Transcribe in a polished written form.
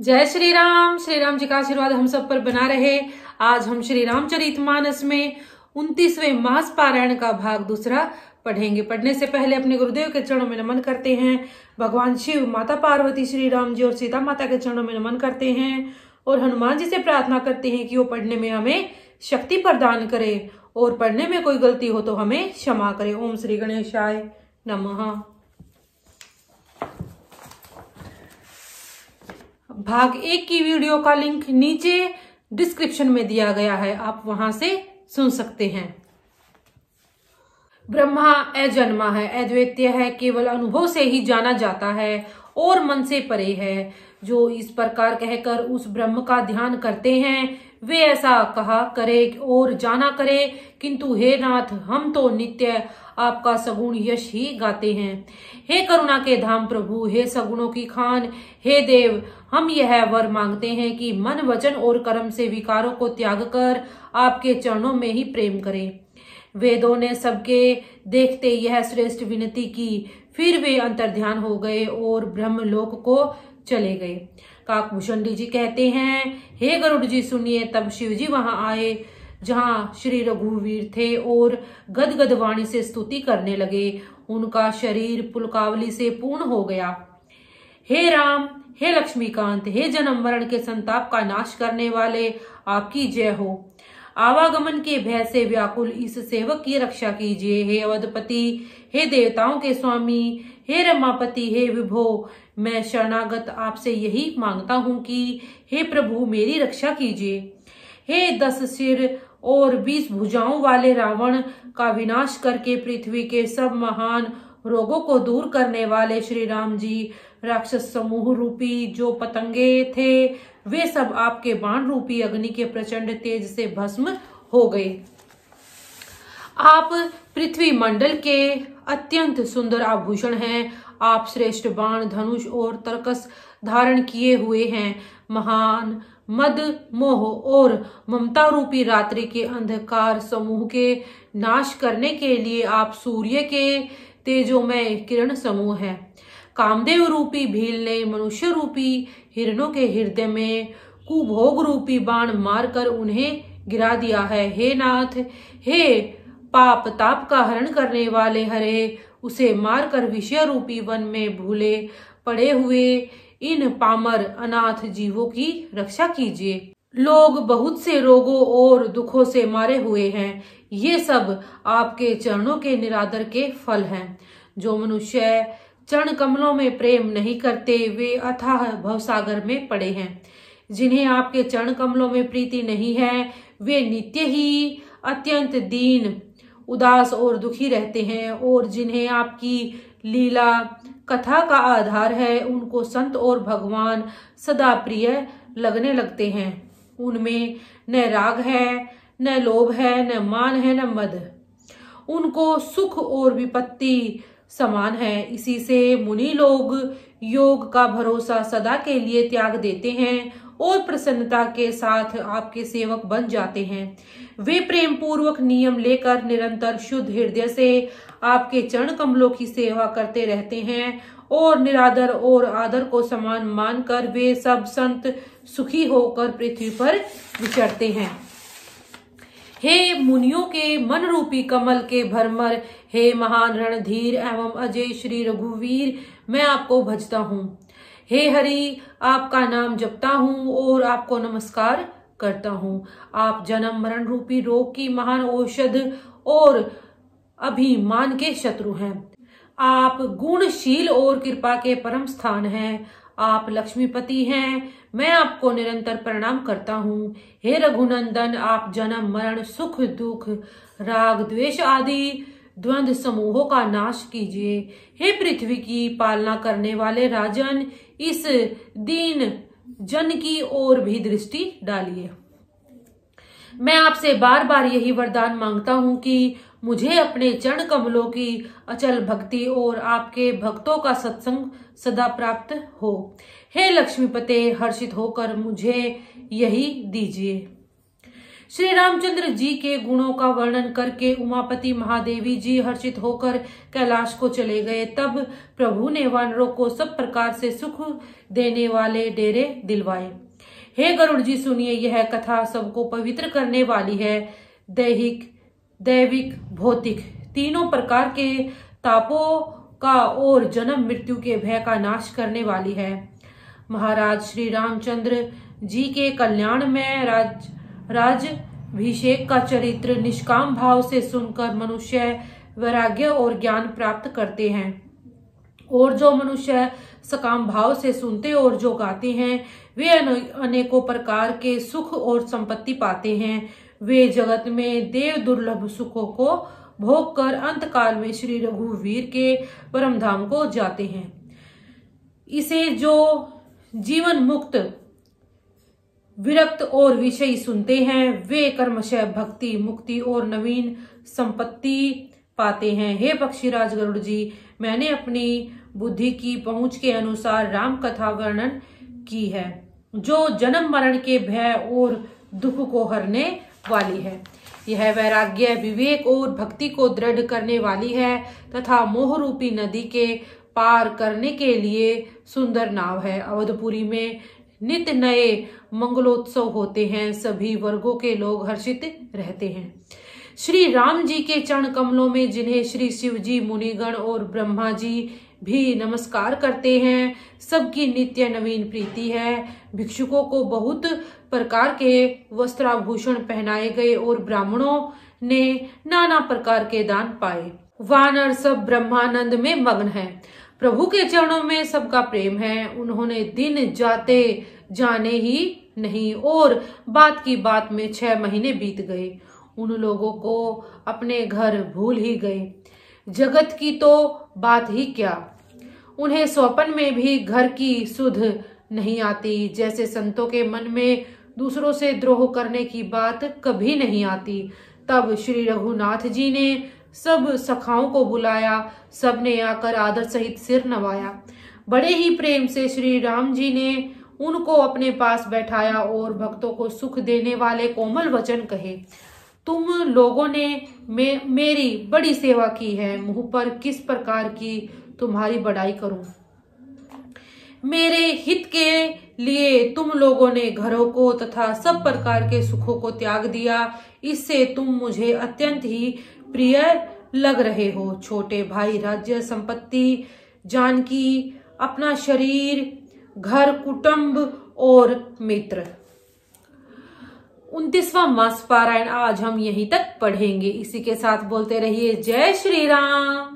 जय श्री राम जी का आशीर्वाद हम सब पर बना रहे। आज हम श्री रामचरितमानस में 29वें मास पारायण का भाग दूसरा पढ़ेंगे। पढ़ने से पहले अपने गुरुदेव के चरणों में नमन करते हैं। भगवान शिव, माता पार्वती, श्री राम जी और सीता माता के चरणों में नमन करते हैं और हनुमान जी से प्रार्थना करते हैं कि वो पढ़ने में हमें शक्ति प्रदान करे और पढ़ने में कोई गलती हो तो हमें क्षमा करे। ओम श्री गणेशाय नमः। भाग 1 की वीडियो का लिंक नीचे डिस्क्रिप्शन में दिया गया है, आप वहां से सुन सकते हैं। ब्रह्मा अजन्मा है, अद्वितीय है, केवल अनुभव से ही जाना जाता है और मन से परे है। जो इस प्रकार कहकर उस ब्रह्म का ध्यान करते हैं वे ऐसा कहा करे और जाना करे, किंतु हे नाथ, हम तो नित्य आपका सगुण यश ही गाते हैं। हे करुणा के धाम प्रभु, हे सगुणों की खान, हे देव, हम यह वर मांगते हैं कि मन, वचन और कर्म से विकारों को त्याग कर आपके चरणों में ही प्रेम करें। वेदों ने सबके देखते यह श्रेष्ठ विनती की, फिर वे अंतर्ध्यान हो गए और ब्रह्मलोक को चले गए। काकभूषण जी कहते हैं, हे गरुड़ जी सुनिए। तब शिव जी वहां आए जहां श्री रघुवीर थे और गदगद वाणी से स्तुति करने लगे। उनका शरीर पुलकावली से पूर्ण हो गया। हे राम, हे लक्ष्मीकांत, हे जन्म मरण के संताप का नाश करने वाले, आपकी जय हो। आवागमन के भय से व्याकुल इस सेवक की रक्षा कीजिए। हे अवधपति, हे देवताओं के स्वामी, हे रमापति, हे विभो, मैं शरणागत आपसे यही मांगता हूँ कि हे प्रभु मेरी रक्षा कीजिए। हे 10 सिर और 20 भुजाओं वाले रावण का विनाश करके पृथ्वी के सब महान रोगों को दूर करने वाले श्री राम जी, राक्षस समूह रूपी जो पतंगे थे वे सब आपके बाण रूपी अग्नि के प्रचंड तेज से भस्म हो गए। आप पृथ्वी मंडल के अत्यंत सुंदर आभूषण हैं। आप श्रेष्ठ बाण, धनुष और तरकस धारण किए हुए हैं। महान मद, मोह और ममता रूपी रात्रि के अंधकार समूह के नाश करने के लिए आप सूर्य के तेजोमय किरण समूह है। कामदेव रूपी भील ने मनुष्य रूपी हिरणों के हृदय में कुभोग रूपी बाण मारकर उन्हें गिरा दिया है। हे नाथ, हे पाप ताप का हरण करने वाले हरे, उसे मारकर विषय रूपी वन में भूले पड़े हुए इन पामर अनाथ जीवों की रक्षा कीजिए। लोग बहुत से रोगों और दुखों से मारे हुए हैं। ये सब आपके चरणों के निरादर के फल हैं। जो मनुष्य चरण कमलों में प्रेम नहीं करते वे अथाह भवसागर में पड़े हैं। जिन्हें आपके चरण कमलों में प्रीति नहीं है वे नित्य ही अत्यंत दीन, उदास और दुखी रहते हैं। और जिन्हें आपकी लीला कथा का आधार है उनको संत और भगवान सदा प्रिय लगने लगते हैं। उनमें न राग है, न लोभ है, न मान है, न मद। उनको सुख और विपत्ति समान है। इसी से मुनि लोग योग का भरोसा सदा के लिए त्याग देते हैं और प्रसन्नता के साथ आपके सेवक बन जाते हैं। वे प्रेम पूर्वक नियम लेकर निरंतर शुद्ध हृदय से आपके चरण कमलों की सेवा करते रहते हैं और निरादर और आदर को समान मानकर वे सब संत सुखी होकर पृथ्वी पर विचरते हैं। हे मुनियों के मन रूपी कमल के भरमर, हे महान रणधीर एवं अजय श्री रघुवीर, मैं आपको भजता हूँ। हे हरि, आपका नाम जपता हूँ और आपको नमस्कार करता हूँ। आप जन्म मरण रूपी रोग की महान औषध और अभिमान के शत्रु हैं। आप गुणशील और कृपा के परम स्थान हैं। आप लक्ष्मीपति हैं। मैं आपको निरंतर प्रणाम करता हूँ। हे रघुनंदन, आप जन्म मरण सुख दुख राग द्वेष आदि द्वंद्व समूहों का नाश कीजिए। हे पृथ्वी की पालना करने वाले राजन, इस दीन जन की ओर भी दृष्टि डालिए। मैं आपसे बार बार यही वरदान मांगता हूँ कि मुझे अपने चरण कमलों की अचल भक्ति और आपके भक्तों का सत्संग सदा प्राप्त हो। हे लक्ष्मीपते, हर्षित होकर मुझे यही दीजिए। श्री रामचंद्र जी के गुणों का वर्णन करके उमापति महादेवी जी हर्षित होकर कैलाश को चले गए। तब प्रभु ने वानरों को सब प्रकार से सुख देने वाले डेरे दिलवाए। हे गरुड़ जी सुनिए, यह कथा सबको पवित्र करने वाली है। दैहिक, दैविक, भौतिक तीनों प्रकार के तापों का और जन्म मृत्यु के भय का नाश करने वाली है। महाराज श्री रामचंद्र जी के कल्याण में राजाभिषेक का चरित्र निष्काम भाव से सुनकर मनुष्य वैराग्य और ज्ञान प्राप्त करते हैं, और जो मनुष्य सकाम भाव से सुनते और जो गाते हैं वे अनेकों प्रकार के सुख और संपत्ति पाते हैं। वे जगत में देव दुर्लभ सुखों को भोग कर अंत काल में श्री रघुवीर के परम धाम को जाते हैं। इसे जो जीवन मुक्त, विरक्त और विषयी सुनते हैं वे कर्मशः भक्ति, मुक्ति और नवीन संपत्ति पाते हैं। हे पक्षीराज गरुड़ जी, मैंने अपनी बुद्धि की पहुंच के अनुसार राम कथा वर्णन की है, जो जन्म मरण के भय और दुख को हरने वाली है। यह वैराग्य, विवेक और भक्ति को दृढ़ करने वाली है तथा मोह रूपी नदी के पार करने के लिए सुंदर नाव है। अवधपुरी में नित्य नए मंगलोत्सव होते हैं, सभी वर्गों के लोग हर्षित रहते हैं। श्री राम जी के चरण कमलों में जिन्हें श्री शिव जी, मुनिगण और ब्रह्मा जी भी नमस्कार करते हैं, सबकी नित्य नवीन प्रीति है। भिक्षुकों को बहुत प्रकार के वस्त्राभूषण पहनाए गए और ब्राह्मणों ने नाना प्रकार के दान पाए। वानर सब ब्रह्मानंद में मग्न हैं। प्रभु के चरणों में सबका प्रेम है। उन्होंने दिन जाते जाने ही नहीं और बात की बात में 6 महीने बीत गए। उन लोगों को अपने घर भूल ही गए। जगत की तो बात ही क्या, उन्हें स्वप्न में भी घर की सुध नहीं आती। जैसे संतों के मन में दूसरों से द्रोह करने की बात कभी नहीं आती। तब श्री रघुनाथ जी ने सब सखाओं को बुलाया, सबने आकर आदर सहित सिर नवाया। बड़े ही प्रेम से श्री राम जी ने उनको अपने पास बैठाया और भक्तों को सुख देने वाले कोमल वचन कहे। तुम लोगों ने मेरी बड़ी सेवा की है, मुंह पर किस प्रकार की तुम्हारी बड़ाई करूं। मेरे हित के लिए तुम लोगों ने घरों को तथा सब प्रकार के सुखों को त्याग दिया। इससे तुम मुझे अत्यंत ही प्रिय लग रहे हो। छोटे भाई राज्य संपत्ति, जानकी, अपना शरीर, घर, कुटुंब और मित्र। 29वां मास पारायण आज हम यहीं तक पढ़ेंगे। इसी के साथ बोलते रहिए जय श्री राम।